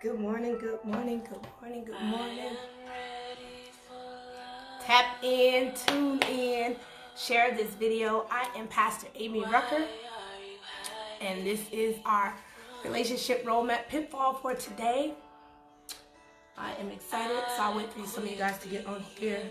Good morning, good morning, good morning, good morning. Tap in, tune in, share this video. I am Pastor Amy Rucker, and this is our relationship roadmap pitfall for today. I am excited, so I'll wait for some of you guys to get on here.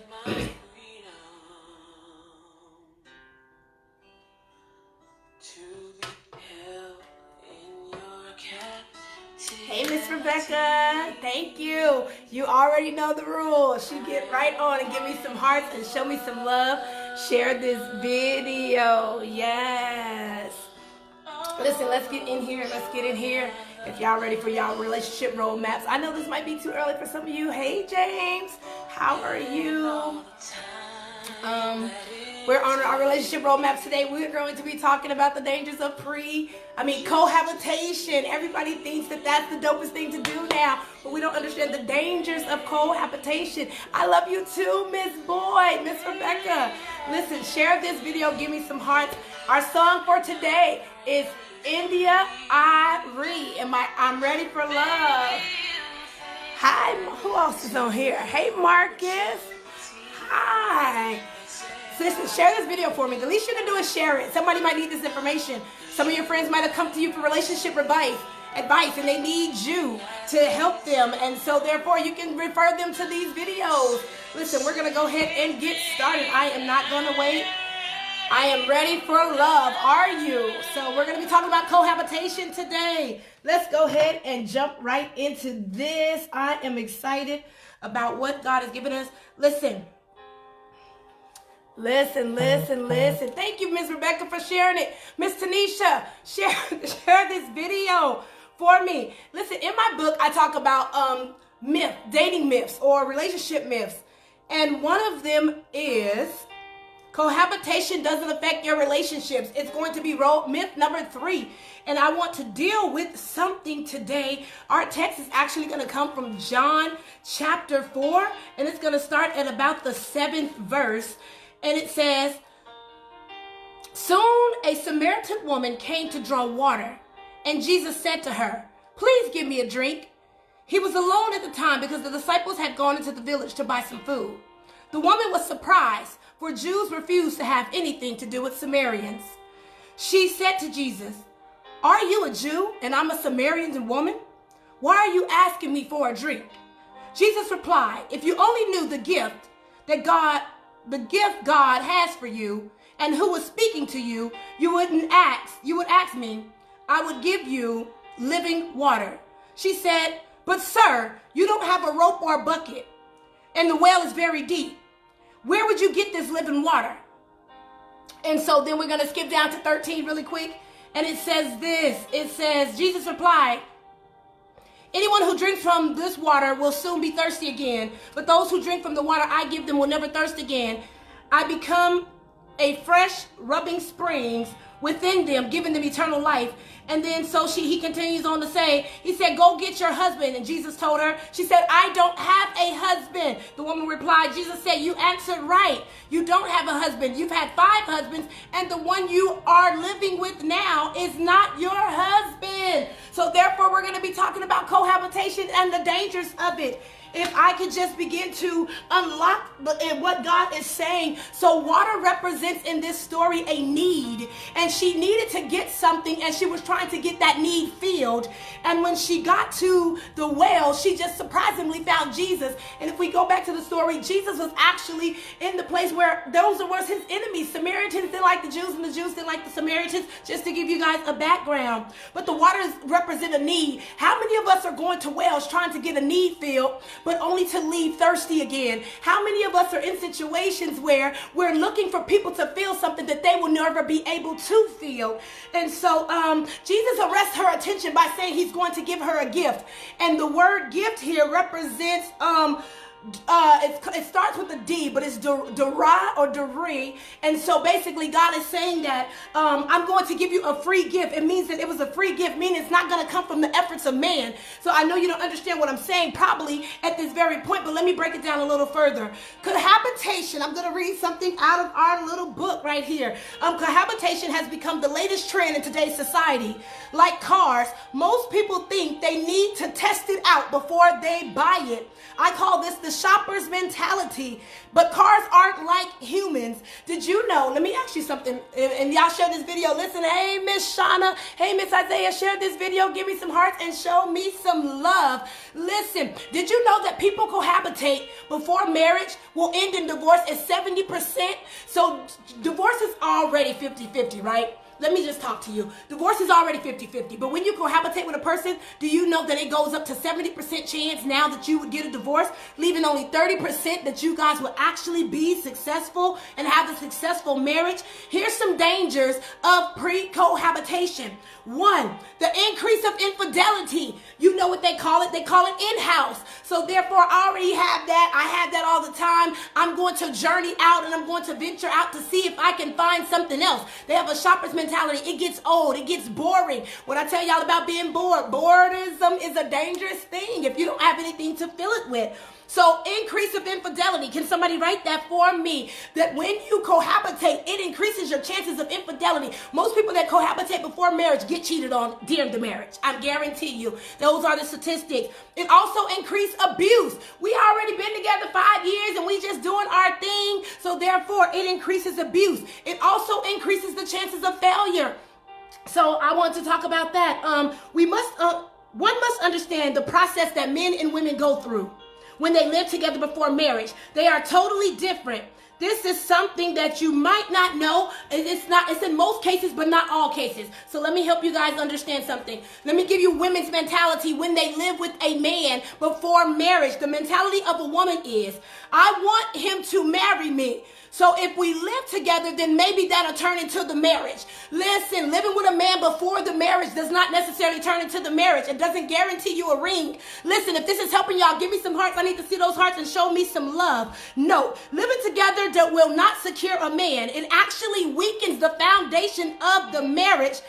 Hey, Miss Rebecca, thank you. You already know the rules. She get right on and give me some hearts and show me some love. Share this video. Yes. Listen, let's get in here. Let's get in here. If y'all ready for y'all relationship roadmaps. I know this might be too early for some of you. Hey, James. How are you? We're on our relationship roadmaps today. We're going to be talking about the dangers of cohabitation. Everybody thinks that that's the dopest thing to do now, but we don't understand the dangers of cohabitation. I love you too, Miss Boyd, Miss Rebecca. Listen, share this video. Give me some hearts. Our song for today is India Irie, and I'm Ready for Love. Hi, who else is on here? Hey, Marcus. Hi. Listen, share this video for me. The least you can do is share it. Somebody might need this information. Some of your friends might have come to you for relationship advice, and they need you to help them. And so, therefore, you can refer them to these videos. Listen, we're going to go ahead and get started. I am not going to wait. I am ready for love. Are you? So we're going to be talking about cohabitation today. Let's go ahead and jump right into this. I am excited about what God has given us. Listen. Thank you, Miss Rebecca, for sharing it. Miss Tanisha, share this video for me. Listen, in my book, I talk about dating myths or relationship myths. And one of them is cohabitation doesn't affect your relationships. It's going to be myth number 3. And I want to deal with something today. Our text is actually going to come from John chapter 4. And it's going to start at about the 7th verse. And it says, soon a Samaritan woman came to draw water, and Jesus said to her, please give me a drink. He was alone at the time because the disciples had gone into the village to buy some food. The woman was surprised, for Jews refused to have anything to do with Samaritans. She said to Jesus, are you a Jew and I'm a Samaritan woman? Why are you asking me for a drink? Jesus replied, if you only knew the gift God has for you and who was speaking to you, you would ask me, I would give you living water. She said, but sir, you don't have a rope or a bucket, and the well is very deep. Where would you get this living water? And so then we're going to skip down to 13 really quick. And it says this, it says, Jesus replied, anyone who drinks from this water will soon be thirsty again, but those who drink from the water I give them will never thirst again. I become a fresh rubbing springs within them, giving them eternal life. And then he continues on to say, he said, go get your husband. And Jesus told her, she said, I don't have a husband. The woman replied, Jesus said, you answered right. You don't have a husband. You've had 5 husbands, and the one you are living with now is not your husband. So therefore, we're going to be talking about cohabitation and the dangers of it. If I could just begin to unlock what God is saying. So water represents in this story a need, and she needed to get something, and she was trying to get that need filled. And when she got to the well, she just surprisingly found Jesus. And if we go back to the story, Jesus was actually in the place where those were his enemies. Samaritans didn't like the Jews, and the Jews didn't like the Samaritans, just to give you guys a background. But the waters represent a need. How many of us are going to wells trying to get a need filled, but only to leave thirsty again? How many of us are in situations where we're looking for people to feel something that they will never be able to feel? And so Jesus arrests her attention by saying he's going to give her a gift. And the word gift here represents it starts with a D, but it's Dara or Dari. And so basically God is saying that I'm going to give you a free gift. It means that it was a free gift, meaning it's not going to come from the efforts of man. So I know you don't understand what I'm saying probably at this very point, but let me break it down a little further. Cohabitation, I'm going to read something out of our little book right here. Cohabitation has become the latest trend in today's society. Like cars, most people think they need to test it out before they buy it. I call this the shopper's mentality. But cars aren't like humans. Did you know? Let me ask you something. And y'all share this video. Listen, hey, Miss Shauna. Hey, Miss Isaiah, share this video. Give me some hearts and show me some love. Listen, did you know that people cohabitate before marriage will end in divorce at 70%? So divorce is already 50-50, right? Let me just talk to you. Divorce is already 50-50. But when you cohabitate with a person, do you know that it goes up to 70% chance now that you would get a divorce, leaving only 30% that you guys will actually be successful and have a successful marriage? Here's some dangers of pre-cohabitation. 1, the increase of infidelity. You know what they call it? They call it in-house. So therefore, I already have that. I have that all the time. I'm going to journey out and I'm going to venture out to see if I can find something else. They have a shopper's mentality. It gets old. It gets boring. When I tell y'all about being bored, boredom is a dangerous thing if you don't have anything to fill it with. So increase of infidelity. Can somebody write that for me? That when you cohabitate, it increases your chances of infidelity. Most people that cohabitate before marriage get cheated on during the marriage. I guarantee you. Those are the statistics. It also increased abuse. We already been together 5 years and we just doing our thing. So therefore, it increases abuse. It also increases the chances of failure. So I want to talk about that. One must understand the process that men and women go through when they live together before marriage. They are totally different. This is something that you might not know. It's in most cases, but not all cases. So let me help you guys understand something. Let me give you women's mentality when they live with a man before marriage. The mentality of a woman is, I want him to marry me. So if we live together, then maybe that'll turn into the marriage. Listen, living with a man before the marriage does not necessarily turn into the marriage. It doesn't guarantee you a ring. Listen, if this is helping y'all, give me some hearts. I need to see those hearts and show me some love. No, living together that will not secure a man. It actually weakens the foundation of the marriage.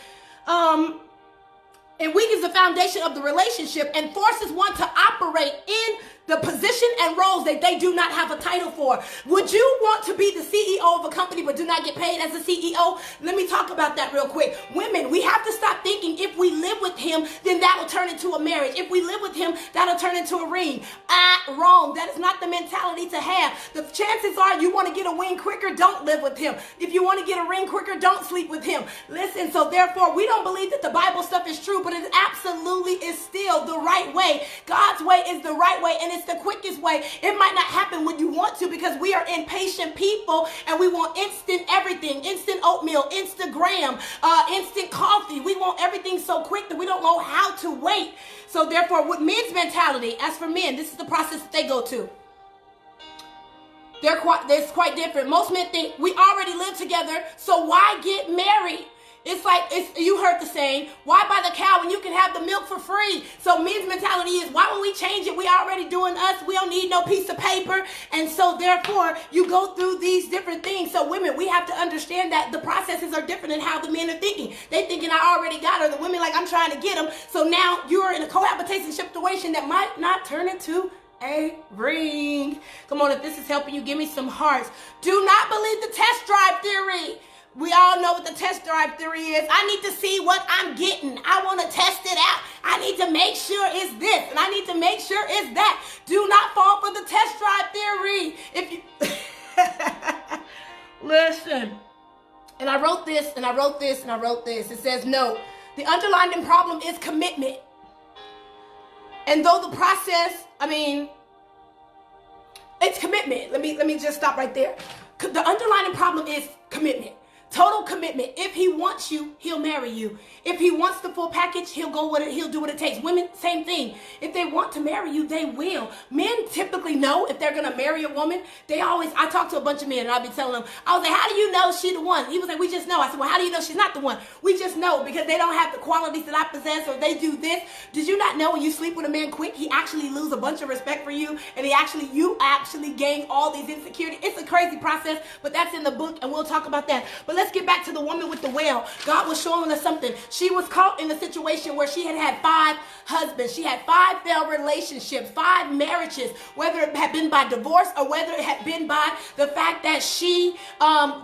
It weakens the foundation of the relationship and forces one to operate in the position and roles that they do not have a title for. Would you want to be the CEO of a company but do not get paid as a CEO? Let me talk about that real quick. Women, we have to stop thinking if we live with him, then that will turn into a marriage. If we live with him, that'll turn into a ring. Wrong. That is not the mentality to have. The chances are you want to get a ring quicker, don't live with him. If you want to get a ring quicker, don't sleep with him. Listen, so therefore, we don't believe that the Bible stuff is true, but it absolutely is still the right way. God's way is the right way, and it's the quickest way. It might not happen when you want to because we are impatient people and we want instant everything, instant oatmeal, Instagram, instant coffee. We want everything so quick that we don't know how to wait. So therefore, with men's mentality, as for men, this is the process that they go to. It's quite different. Most men think we already live together, so why get married? It's like, you heard the saying, why buy the cow when you can have the milk for free? So men's mentality is, why would we change it? We already doing us. We don't need no piece of paper. And so therefore, you go through these different things. So women, we have to understand that the processes are different in how the men are thinking. They thinking, I already got her. The women like, I'm trying to get them. So now you're in a cohabitation situation that might not turn into a ring. Come on, if this is helping you, give me some hearts. Do not believe the test drive theory. We all know what the test drive theory is. I need to see what I'm getting. I want to test it out. I need to make sure it's this, and I need to make sure it's that. Do not fall for the test drive theory. If you listen, and I wrote this, and I wrote this, and I wrote this. It says, no, the underlying problem is commitment. And though the process, it's commitment. Let me just stop right there. The underlying problem is commitment. Total commitment. If he wants you, he'll marry you. If he wants the full package, he'll go with it. He'll do what it takes. Women, same thing. If they want to marry you, they will. Men typically know if they're going to marry a woman. I talk to a bunch of men and I'll be telling them, I was like, how do you know she's the one? He was like, we just know. I said, well, how do you know she's not the one? We just know because they don't have the qualities that I possess or they do this. Did you not know when you sleep with a man quick, he actually lose a bunch of respect for you and you actually gain all these insecurities? It's a crazy process, but that's in the book and we'll talk about that. But let's get back to the woman with the well. God was showing us something. She was caught in a situation where she had 5 husbands. She had 5 failed relationships, 5 marriages, whether it had been by divorce or whether it had been by the fact that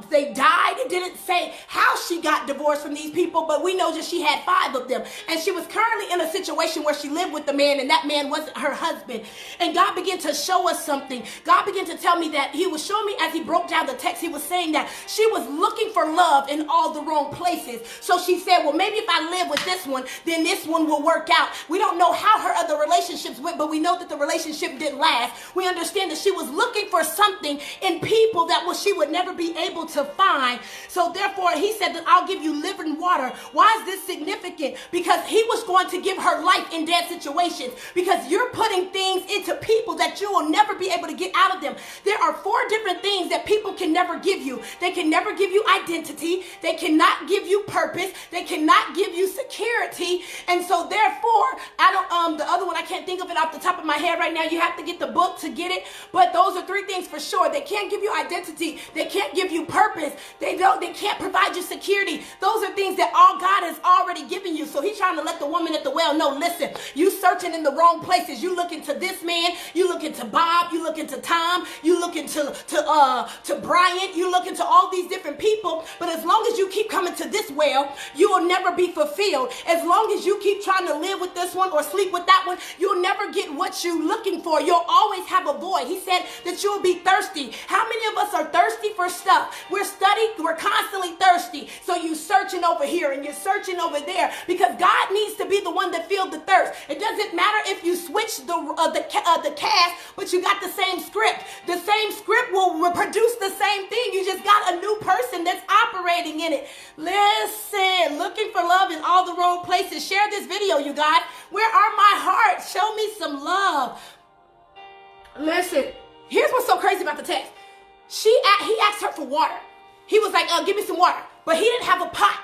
they died. It didn't say how she got divorced from these people, but we know that she had 5 of them. And she was currently in a situation where she lived with the man and that man wasn't her husband. And God began to show us something. God began to tell me that he was showing me as he broke down the text, he was saying that she was looking for love in all the wrong places. So she said, well, maybe if I live with this one, then this one will work out. We don't know how her other relationships went, but we know that the relationship didn't last. We understand that she was looking for something in people that she would never be able to find. So therefore, he said that I'll give you living water. Why is this significant? Because he was going to give her life in dead situations, because you're putting things into people that you will never be able to get out of them. There are 4 different things that people can never give you. They can never give you identity. They cannot give you purpose. They cannot give you security. And so therefore, the other one, I can't think of it off the top of my head right now. You have to get the book to get it. But those are 3 things for sure. They can't give you identity. They can't give you purpose. They can't provide you security. Those are things that all God has already given you. So he's trying to let the woman at the well know, listen, you searching in the wrong places. You looking to this man. You looking to Bob. You looking to Tom. You looking to Brian. You looking to all these different people. But as long as you keep coming to this well, you will never be fulfilled. As long as you keep trying to live with this one or sleep with that one, you'll never get what you're looking for. You'll always have a void. He said that you'll be thirsty. How many of us are thirsty for stuff? We're constantly thirsty. So you're searching over here and you're searching over there because God needs to be the one that filled the thirst. It doesn't matter if you switch the cast, but you got the same script. The same script will produce the same thing. You just got a new person that's operating in it. Listen, looking for love in all the wrong places. Share this video, you guys. Where are my hearts? Show me some love. Listen, here's what's so crazy about the text. He asked her for water. He was like, give me some water. But he didn't have a pot.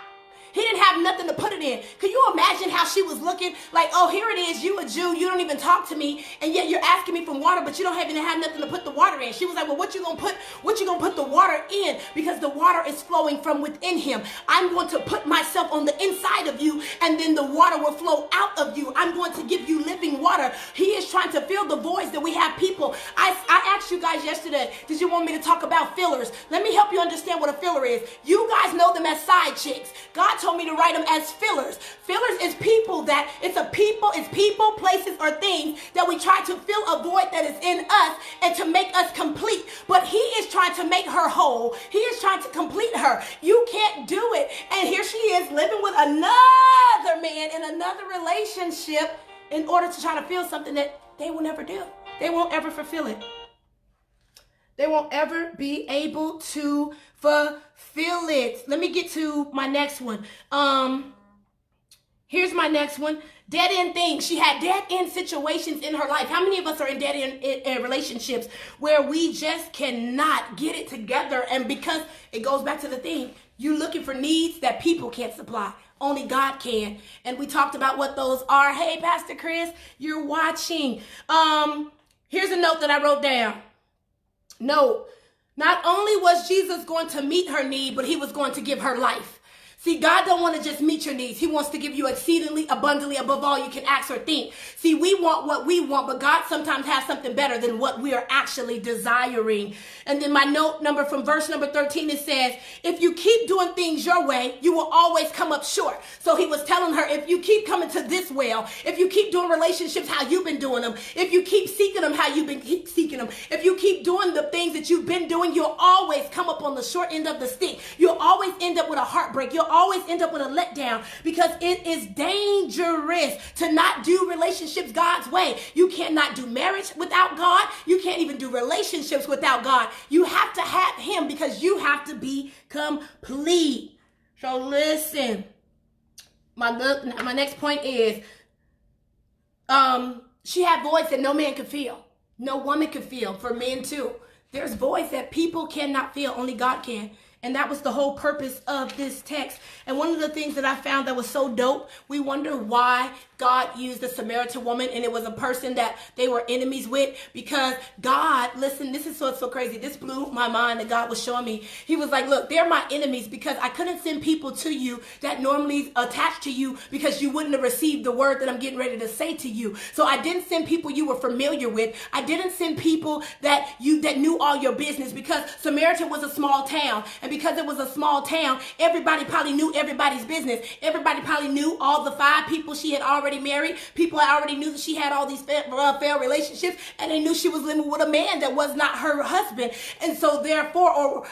He didn't have nothing to put it in. Can you imagine how she was looking? Like, oh, here it is. You a Jew. You don't even talk to me. And yet you're asking me for water, but you don't even have nothing to put the water in. She was like, well, what you gonna put the water in? Because the water is flowing from within him. I'm going to put myself on the inside of you, and then the water will flow out of you. I'm going to give you living water. He is trying to fill the voids that we have people. I asked you guys yesterday, did you want me to talk about fillers? Let me help you understand what a filler is. You guys know them as side chicks. God told me to write them as fillers. Fillers is people, places, or things that we try to fill a void that is in us and to make us complete. But he is trying to make her whole. He is trying to complete her. You can't do it. And here she is living with another man in another relationship in order to try to feel something that they will never do. They won't ever fulfill it. They won't ever be able to fulfill it. Let me get to my next one. Here's my next one. Dead end things. She had dead end situations in her life. How many of us are in dead end relationships where we just cannot get it together? And because it goes back to the thing, you're looking for needs that people can't supply. Only God can. And we talked about what those are. Hey, Pastor Chris, you're watching. Here's a note that I wrote down. No, not only was Jesus going to meet her need, but he was going to give her life. See, God don't want to just meet your needs. He wants to give you exceedingly abundantly above all you can ask or think. See, we want what we want, but God sometimes has something better than what we are actually desiring. And then my note number from verse number 13, it says, if you keep doing things your way, you will always come up short. So he was telling her, if you keep coming to this well, if you keep doing relationships how you've been doing them, if you keep seeking them how you've been seeking them, if you keep doing the things that you've been doing, you'll always come up on the short end of the stick. You'll always end up with a heartbreak. You'll always end up with a letdown because it is dangerous to not do relationships God's way. You cannot do marriage without God. You can't even do relationships without God. You have to have him because you have to be complete. So listen, my next point is, she had voids that no man could feel. No woman could feel. For men too. There's voids that people cannot feel. Only God can. And that was the whole purpose of this text. And one of the things that I found that was so dope, we wonder why God used the Samaritan woman and it was a person that they were enemies with, because God, listen, this is so crazy. This blew my mind that God was showing me. He was like, look, they're my enemies because I couldn't send people to you that normally attach to you because you wouldn't have received the word that I'm getting ready to say to you. So I didn't send people you were familiar with. I didn't send people that knew all your business, because Samaritan was a small town. And because it was a small town, everybody probably knew everybody's business. Everybody probably knew all the 5 people she had already married. People already knew that she had all these failed relationships, and they knew she was living with a man that was not her husband. And so therefore,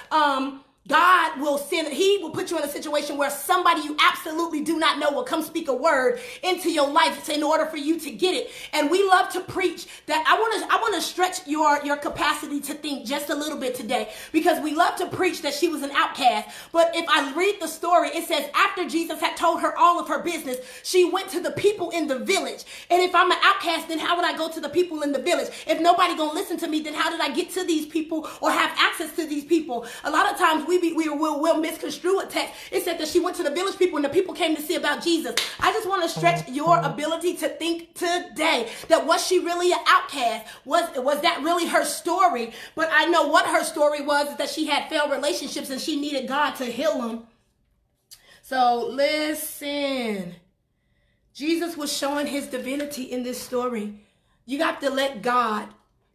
God will send, he will put you in a situation where somebody you absolutely do not know will come speak a word into your life in order for you to get it. And we love to preach that. I want to stretch your capacity to think just a little bit today, because we love to preach that she was an outcast. But if I read the story, it says after Jesus had told her all of her business, she went to the people in the village. And if I'm an outcast, then how would I go to the people in the village? If nobody gonna listen to me, then how did I get to these people or have access to these people? A lot of times we will misconstrue a text. It said that she went to the village people and the people came to see about Jesus. I just want to stretch your ability to think today that was she really an outcast? Was that really her story? But I know what her story was, is that she had failed relationships and she needed God to heal them. So listen, Jesus was showing his divinity in this story. You have to let God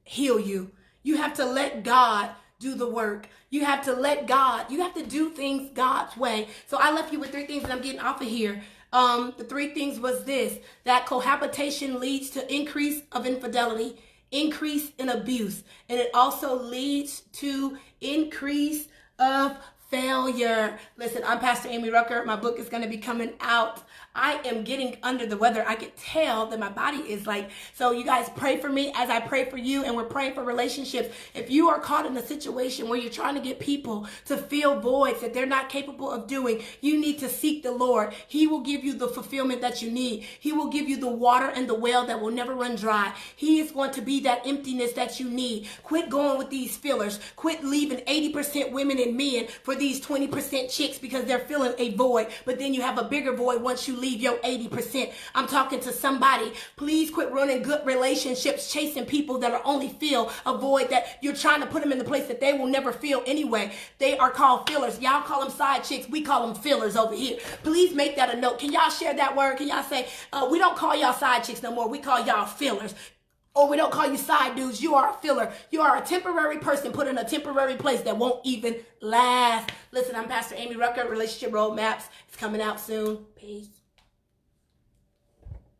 heal you. You have to let God do the work. You have to let God, you have to do things God's way. So I left you with 3 things that I'm getting off of here. The 3 things was this, that cohabitation leads to increase of infidelity, increase in abuse, and it also leads to increase of failure. Listen, I'm Pastor Amy Rucker. My book is going to be coming out. I am getting under the weather. I could tell that my body is like, so you guys pray for me as I pray for you, and we're praying for relationships. If you are caught in a situation where you're trying to get people to fill voids that they're not capable of doing, you need to seek the Lord. He will give you the fulfillment that you need. He will give you the water and the well that will never run dry. He is going to be that emptiness that you need. Quit going with these fillers. Quit leaving 80% women and men for these 20% chicks because they're filling a void, but then you have a bigger void once you leave your 80%. I'm talking to somebody. Please quit running good relationships, chasing people that are only fill a void that you're trying to put them in the place that they will never fill anyway. They are called fillers. Y'all call them side chicks. We call them fillers over here. Please make that a note. Can y'all share that word? Can y'all say, we don't call y'all side chicks no more. We call y'all fillers. Or we don't call you side dudes. You are a filler. You are a temporary person put in a temporary place that won't even last. Listen, I'm Pastor Amy Rucker. Relationship Roadmaps is coming out soon. Peace.